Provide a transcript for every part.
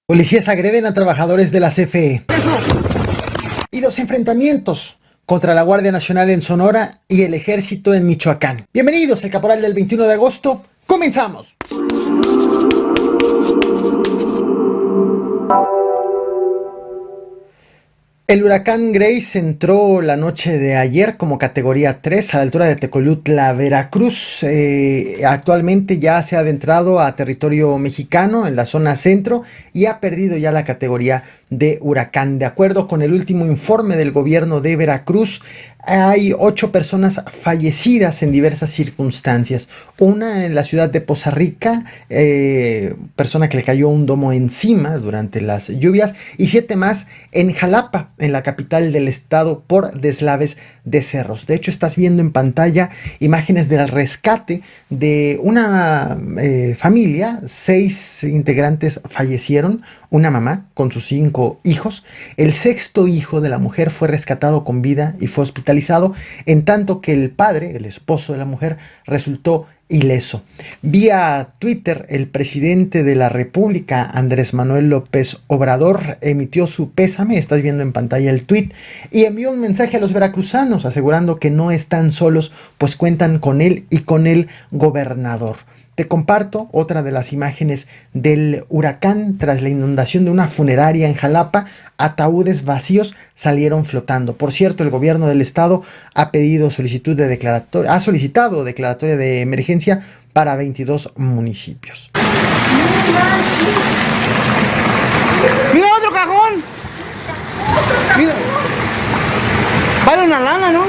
Policías agreden a trabajadores de la CFE. Y dos enfrentamientos contra la Guardia Nacional en Sonora y el Ejército en Michoacán. Bienvenidos al Caporal del 21 de agosto. ¡Comenzamos! El huracán Grace entró la noche de ayer como categoría 3 a la altura de Tecolutla, Veracruz. Actualmente ya se ha adentrado a territorio mexicano en la zona centro y ha perdido ya la categoría de huracán. De acuerdo con el último informe del gobierno de Veracruz, hay 8 personas fallecidas en diversas circunstancias. Una en la ciudad de Poza Rica, persona que le cayó un domo encima durante las lluvias, y 7 más en Jalapa, en la capital del estado, por deslaves de cerros. De hecho, estás viendo en pantalla imágenes del rescate de una familia. 6 integrantes fallecieron, una mamá con sus 5 hijos. El 6º hijo de la mujer fue rescatado con vida y fue hospitalizado, en tanto que el padre, el esposo de la mujer, resultó ileso. Vía Twitter, el presidente de la República, Andrés Manuel López Obrador, emitió su pésame, estás viendo en pantalla el tweet, y envió un mensaje a los veracruzanos asegurando que no están solos, pues cuentan con él y con el gobernador. Te comparto otra de las imágenes del huracán. Tras la inundación de una funeraria en Jalapa, ataúdes vacíos salieron flotando. Por cierto, el gobierno del estado ha solicitado declaratoria de emergencia para 22 municipios. ¡Mira otro cajón! Mira. Vale una lana, ¿no?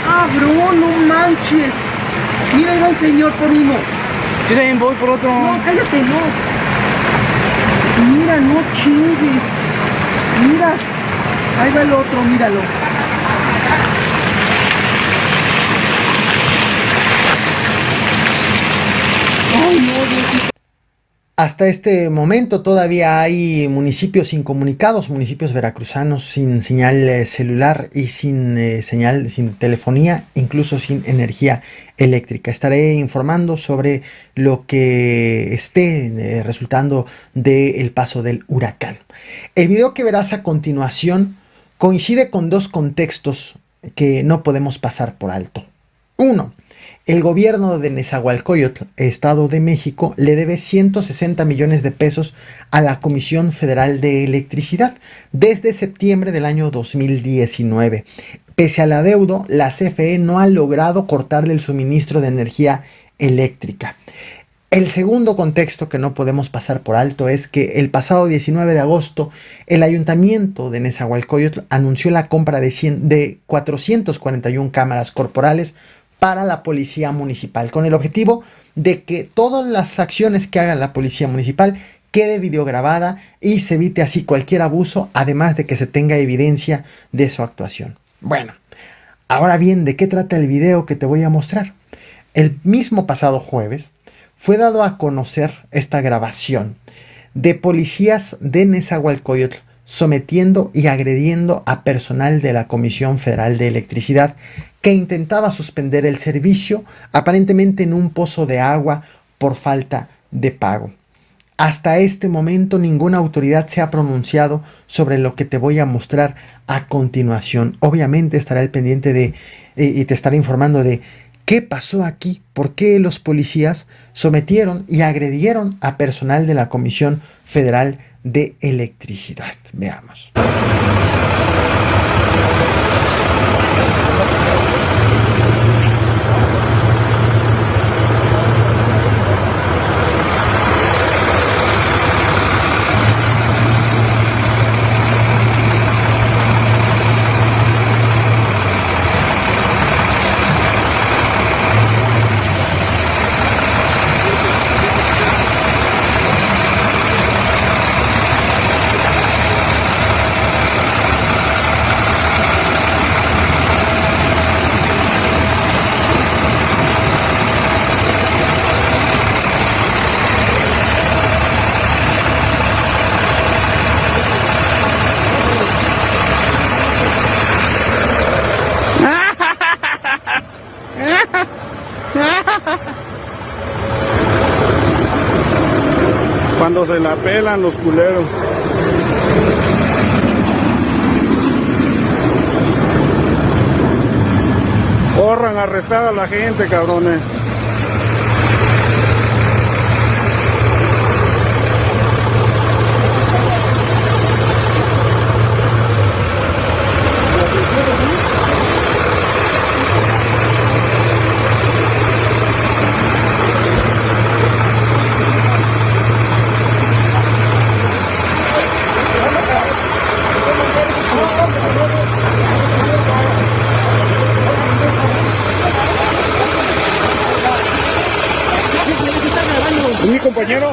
Ah, bro, no manches. Mira, ahí va el señor por uno. Yo también voy por otro. No, cállate, no. Mira, no chingues. Mira, ahí va el otro, míralo. Ay, no, Dios. Hasta este momento todavía hay municipios incomunicados, municipios veracruzanos sin señal celular y sin señal, sin telefonía, incluso sin energía eléctrica. Estaré informando sobre lo que esté resultando del paso del huracán. El video que verás a continuación coincide con 2 contextos que no podemos pasar por alto. 1. El gobierno de Nezahualcóyotl, Estado de México, le debe 160 millones de pesos a la Comisión Federal de Electricidad desde septiembre del año 2019. Pese al adeudo, la CFE no ha logrado cortarle el suministro de energía eléctrica. El segundo contexto que no podemos pasar por alto es que el pasado 19 de agosto el ayuntamiento de Nezahualcóyotl anunció la compra de 441 cámaras corporales para la policía municipal, con el objetivo de que todas las acciones que haga la policía municipal quede videograbada y se evite así cualquier abuso, además de que se tenga evidencia de su actuación. Bueno, ahora bien, ¿de qué trata el video que te voy a mostrar? El mismo pasado jueves fue dado a conocer esta grabación de policías de Nezahualcóyotl sometiendo y agrediendo a personal de la Comisión Federal de Electricidad que intentaba suspender el servicio, aparentemente en un pozo de agua por falta de pago. Hasta este momento ninguna autoridad se ha pronunciado sobre lo que te voy a mostrar a continuación. Obviamente estará al pendiente y te estaré informando de qué pasó aquí, por qué los policías sometieron y agredieron a personal de la Comisión Federal de Electricidad. Veamos. se la pelan los culeros. Corran a arrestar a la gente, cabrones. Mi compañero.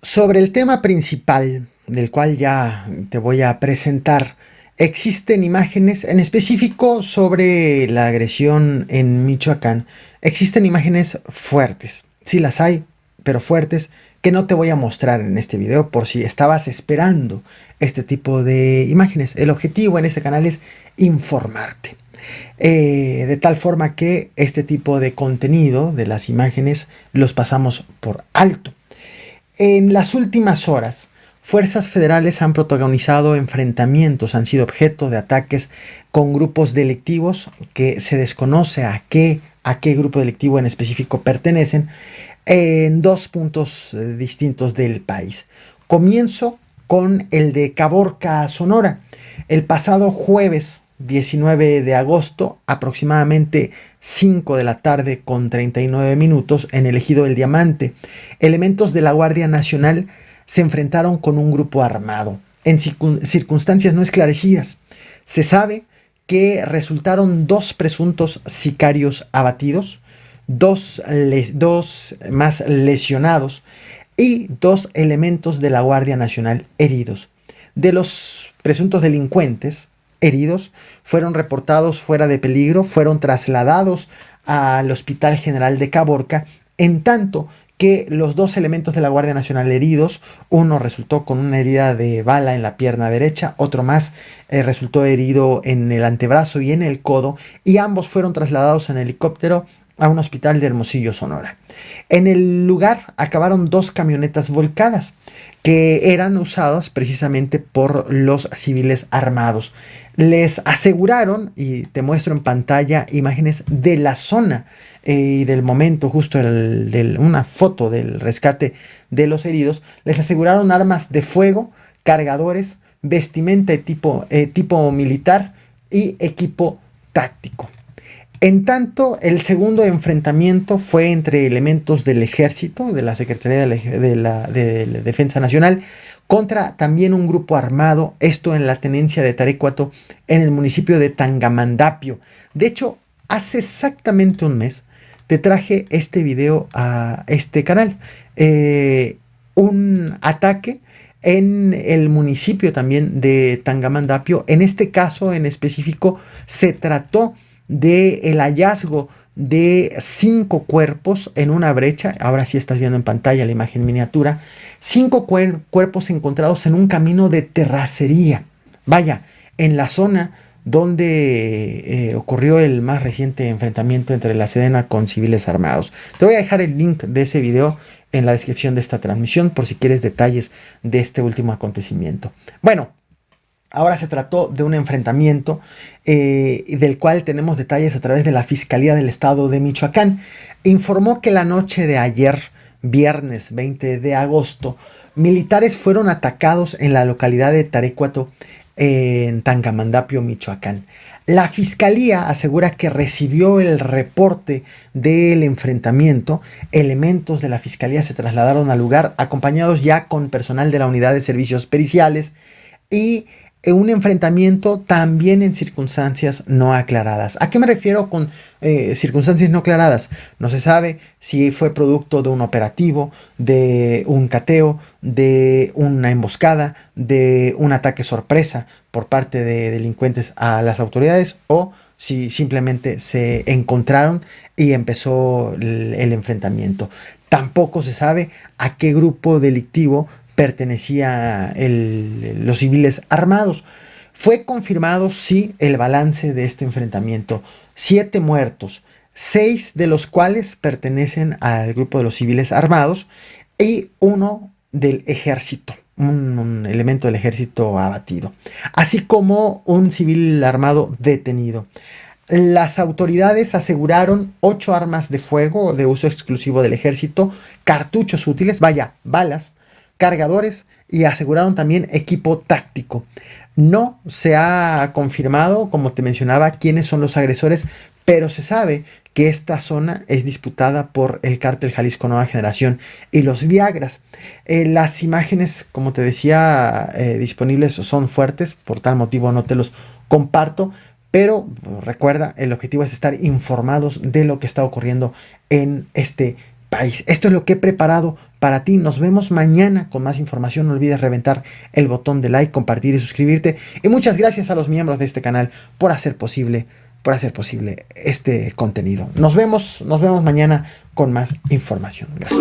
Sobre el tema principal, del cual ya te voy a presentar, existen imágenes, en específico sobre la agresión en Michoacán, existen imágenes fuertes, sí las hay, pero fuertes, que no te voy a mostrar en este video por si estabas esperando este tipo de imágenes. El objetivo en este canal es informarte. De tal forma que este tipo de contenido de las imágenes los pasamos por alto. En las últimas horas, fuerzas federales han protagonizado enfrentamientos, han sido objeto de ataques con grupos delictivos que se desconoce a qué grupo delictivo en específico pertenecen, en dos puntos distintos del país. Comienzo con el de Caborca, Sonora. El pasado jueves 19 de agosto, aproximadamente 5 de la tarde con 39 minutos, en el ejido El Diamante, elementos de la Guardia Nacional se enfrentaron con un grupo armado en circunstancias no esclarecidas. Se sabe que resultaron dos presuntos sicarios abatidos, dos más lesionados y dos elementos de la Guardia Nacional heridos. De los presuntos delincuentes heridos fueron reportados fuera de peligro, fueron trasladados al Hospital General de Caborca, en tanto que los dos elementos de la Guardia Nacional heridos, uno resultó con una herida de bala en la pierna derecha, otro más resultó herido en el antebrazo y en el codo, y ambos fueron trasladados en helicóptero a un hospital de Hermosillo, Sonora. En el lugar acabaron dos camionetas volcadas que eran usadas precisamente por los civiles armados. Les aseguraron, y te muestro en pantalla imágenes de la zona y del momento justo una foto del rescate de los heridos, les aseguraron armas de fuego, cargadores, vestimenta tipo militar y equipo táctico. En tanto, el segundo enfrentamiento fue entre elementos del ejército, de la Secretaría de la Defensa Nacional, contra también un grupo armado, esto en la tenencia de Tarécuato, en el municipio de Tangamandapio. De hecho, hace exactamente un mes te traje este video a este canal. Un ataque en el municipio también de Tangamandapio. En este caso en específico se trató del hallazgo de 5 cuerpos en una brecha. Ahora sí estás viendo en pantalla la imagen miniatura. 5 cuerpos encontrados en un camino de terracería. Vaya, en la zona donde ocurrió el más reciente enfrentamiento entre la Sedena con civiles armados. Te voy a dejar el link de ese video en la descripción de esta transmisión por si quieres detalles de este último acontecimiento. Bueno, ahora se trató de un enfrentamiento del cual tenemos detalles a través de la Fiscalía del Estado de Michoacán. Informó que la noche de ayer, viernes 20 de agosto, militares fueron atacados en la localidad de Tarécuato, en Tangamandapio, Michoacán. La Fiscalía asegura que recibió el reporte del enfrentamiento. Elementos de la Fiscalía se trasladaron al lugar acompañados ya con personal de la Unidad de Servicios Periciales y un enfrentamiento también en circunstancias no aclaradas. ¿A qué me refiero con circunstancias no aclaradas? No se sabe si fue producto de un operativo, de un cateo, de una emboscada, de un ataque sorpresa por parte de delincuentes a las autoridades, o si simplemente se encontraron y empezó el enfrentamiento. Tampoco se sabe a qué grupo delictivo pertenecía los civiles armados. Fue confirmado, sí, el balance de este enfrentamiento: 7 muertos, 6 de los cuales pertenecen al grupo de los civiles armados y uno del ejército, un elemento del ejército abatido, así como un civil armado detenido. Las autoridades aseguraron 8 armas de fuego de uso exclusivo del ejército, cartuchos útiles, vaya, balas, cargadores, y aseguraron también equipo táctico. No se ha confirmado, como te mencionaba, quiénes son los agresores, pero se sabe que esta zona es disputada por el cártel Jalisco Nueva Generación y los Viagras. Las imágenes, como te decía, disponibles son fuertes, por tal motivo no te los comparto, pero recuerda, el objetivo es estar informados de lo que está ocurriendo en este país. Esto es lo que he preparado para ti. Nos vemos mañana con más información. No olvides reventar el botón de like, compartir y suscribirte. Y muchas gracias a los miembros de este canal por hacer posible este contenido. Nos vemos mañana con más información. Gracias.